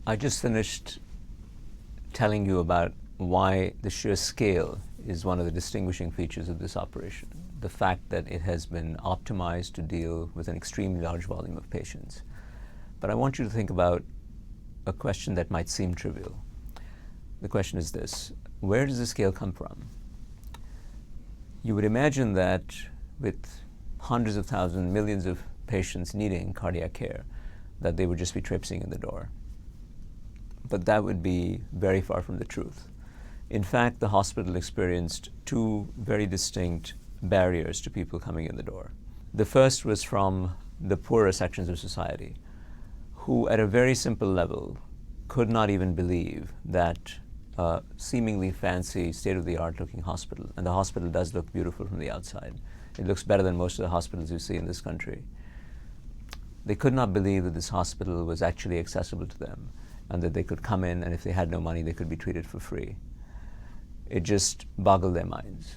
I just finished telling you about why the sheer scale is one of the distinguishing features of this operation. The fact that it has been optimized to deal with an extremely large volume of patients. But I want you to think about a question that might seem trivial. The question is this: where does the scale come from? You would imagine that with hundreds of thousands, millions of patients needing cardiac care, that they would just be traipsing in the door. But that would be very far from the truth. In fact, the hospital experienced two very distinct barriers to people coming in the door. The first was from the poorer sections of society, who at a very simple level could not even believe that a seemingly fancy, state-of-the-art looking hospital, and the hospital does look beautiful from the outside. It looks better than most of the hospitals you see in this country. They could not believe that this hospital was actually accessible to them, and that they could come in, and if they had no money, they could be treated for free. It just boggled their minds.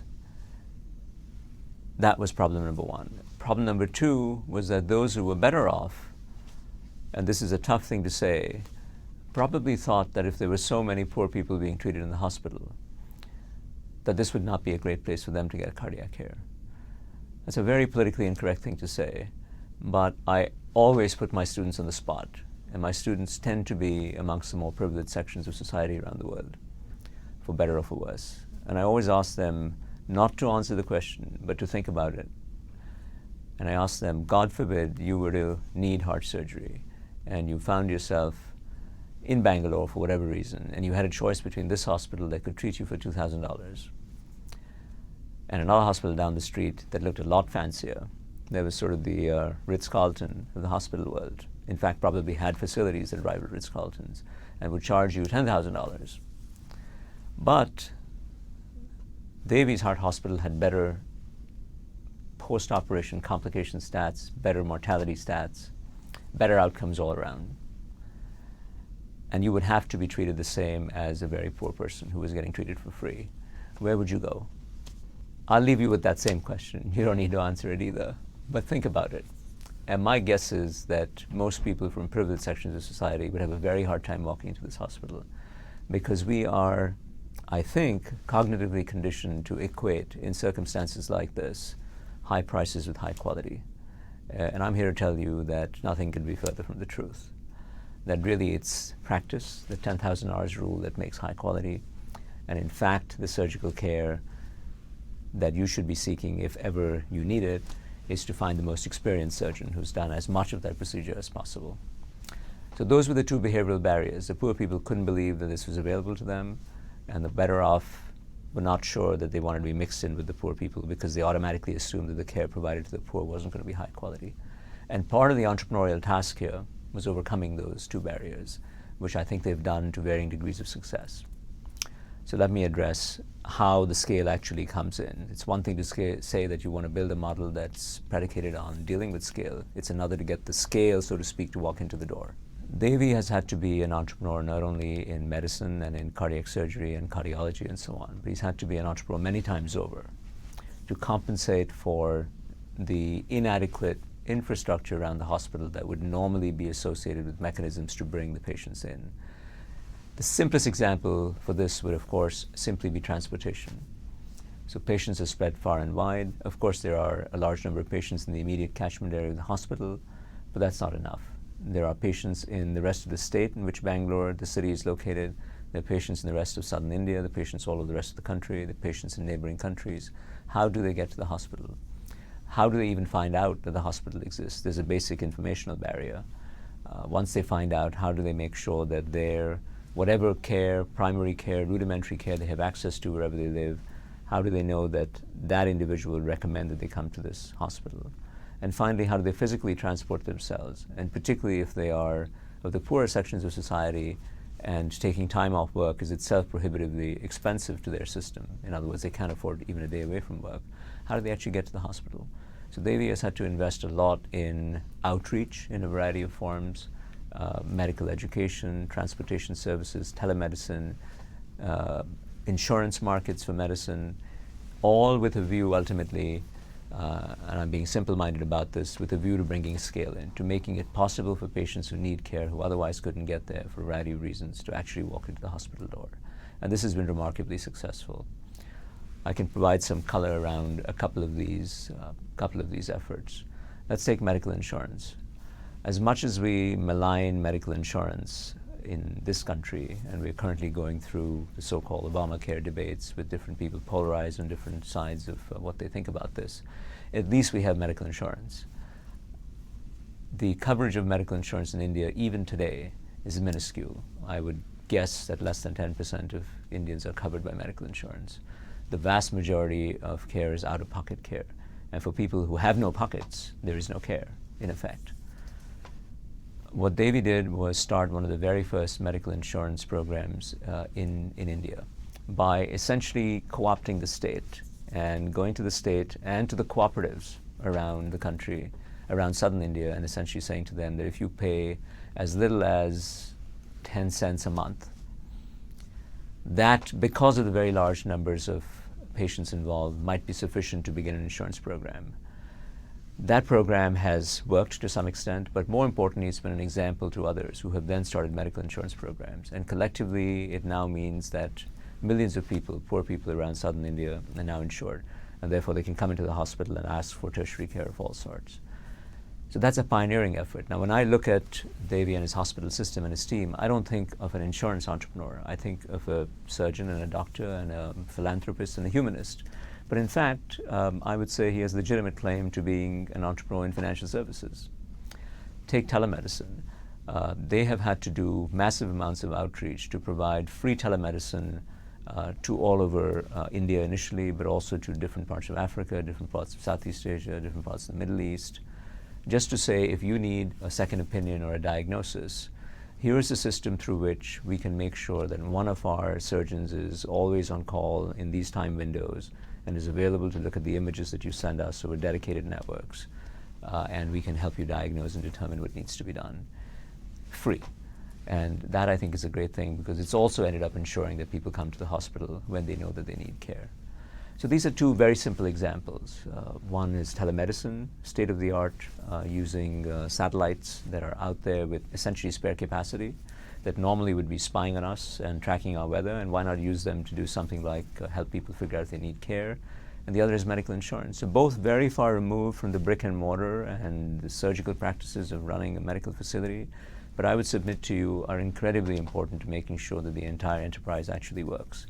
That was problem number one. Problem number two was that those who were better off, and this is a tough thing to say, probably thought that if there were so many poor people being treated in the hospital, that this would not be a great place for them to get cardiac care. That's a very politically incorrect thing to say, but I always put my students on the spot, and my students tend to be amongst the more privileged sections of society around the world, for better or for worse. And I always ask them not to answer the question, but to think about it. And I ask them, God forbid you were to need heart surgery, and you found yourself in Bangalore for whatever reason, and you had a choice between this hospital that could treat you for $2,000 and another hospital down the street that looked a lot fancier. There was sort of the Ritz-Carlton of the hospital world. In fact, probably had facilities that rivaled Ritz-Carltons and would charge you $10,000. But Devi's Heart Hospital had better post-operation complication stats, better mortality stats, better outcomes all around. And you would have to be treated the same as a very poor person who was getting treated for free. Where would you go? I'll leave you with that same question. You don't need to answer it either, but think about it. And my guess is that most people from privileged sections of society would have a very hard time walking into this hospital, because we are, I think, cognitively conditioned to equate, in circumstances like this, high prices with high quality. And I'm here to tell you that nothing could be further from the truth. That really it's practice, the 10,000 hours rule, that makes high quality. And in fact, the surgical care that you should be seeking, if ever you need it, is to find the most experienced surgeon who's done as much of that procedure as possible. So those were the two behavioral barriers. The poor people couldn't believe that this was available to them, and the better off were not sure that they wanted to be mixed in with the poor people, because they automatically assumed that the care provided to the poor wasn't going to be high quality. And part of the entrepreneurial task here was overcoming those two barriers, which I think they've done to varying degrees of success. So let me address how the scale actually comes in. It's one thing to say that you want to build a model that's predicated on dealing with scale. It's another to get the scale, so to speak, to walk into the door. Devi has had to be an entrepreneur not only in medicine and in cardiac surgery and cardiology and so on, but he's had to be an entrepreneur many times over to compensate for the inadequate infrastructure around the hospital that would normally be associated with mechanisms to bring the patients in. The simplest example for this would, of course, simply be transportation. So patients are spread far and wide. Of course, there are a large number of patients in the immediate catchment area of the hospital, but that's not enough. There are patients in the rest of the state in which Bangalore, the city, is located. There are patients in the rest of southern India, the patients all over the rest of the country, the patients in neighboring countries. How do they get to the hospital? How do they even find out that the hospital exists? There's a basic informational barrier. Once they find out, how do they make sure that their whatever care, primary care, rudimentary care they have access to wherever they live, how do they know that that individual would recommend that they come to this hospital? And finally, how do they physically transport themselves? And particularly if they are of the poorer sections of society, and taking time off work is itself prohibitively expensive to their system. In other words, they can't afford even a day away from work. How do they actually get to the hospital? So Devi has had to invest a lot in outreach in a variety of forms, medical education, transportation services, telemedicine, insurance markets for medicine, all with a view ultimately and I'm being simple-minded about this with a view to bringing scale in, to making it possible for patients who need care, who otherwise couldn't get there for a variety of reasons, to actually walk into the hospital door. And this has been remarkably successful. I can provide some color around a couple of these efforts. Let's take medical insurance. As much as we malign medical insurance in this country, and we're currently going through the so-called Obamacare debates with different people polarized on different sides of what they think about this, at least we have medical insurance. The coverage of medical insurance in India, even today, is minuscule. I would guess that less than 10% of Indians are covered by medical insurance. The vast majority of care is out-of-pocket care. And for people who have no pockets, there is no care, in effect. What Devi did was start one of the very first medical insurance programs in India by essentially co-opting the state and going to the state and to the cooperatives around the country, around southern India, and essentially saying to them that if you pay as little as 10 cents a month, that, because of the very large numbers of patients involved, might be sufficient to begin an insurance program. That program has worked to some extent, but more importantly, it's been an example to others who have then started medical insurance programs. And collectively, it now means that millions of people, poor people around southern India, are now insured. And therefore, they can come into the hospital and ask for tertiary care of all sorts. So that's a pioneering effort. Now, when I look at Devi and his hospital system and his team, I don't think of an insurance entrepreneur. I think of a surgeon and a doctor and a philanthropist and a humanist. But in fact, I would say he has legitimate claim to being an entrepreneur in financial services. Take telemedicine. They have had to do massive amounts of outreach to provide free telemedicine to all over India initially, but also to different parts of Africa, different parts of Southeast Asia, different parts of the Middle East. Just to say, if you need a second opinion or a diagnosis, here is a system through which we can make sure that one of our surgeons is always on call in these time windows and is available to look at the images that you send us over dedicated networks, and we can help you diagnose and determine what needs to be done. Free. And that, I think, is a great thing, because it's also ended up ensuring that people come to the hospital when they know that they need care. So these are two very simple examples. One is telemedicine, state-of-the-art, using satellites that are out there with essentially spare capacity that normally would be spying on us and tracking our weather, and why not use them to do something like help people figure out if they need care. And the other is medical insurance. So both very far removed from the brick and mortar and the surgical practices of running a medical facility, but I would submit to you are incredibly important to making sure that the entire enterprise actually works.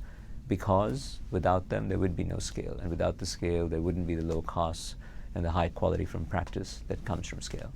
Because without them, there would be no scale. And without the scale, there wouldn't be the low costs and the high quality from practice that comes from scale.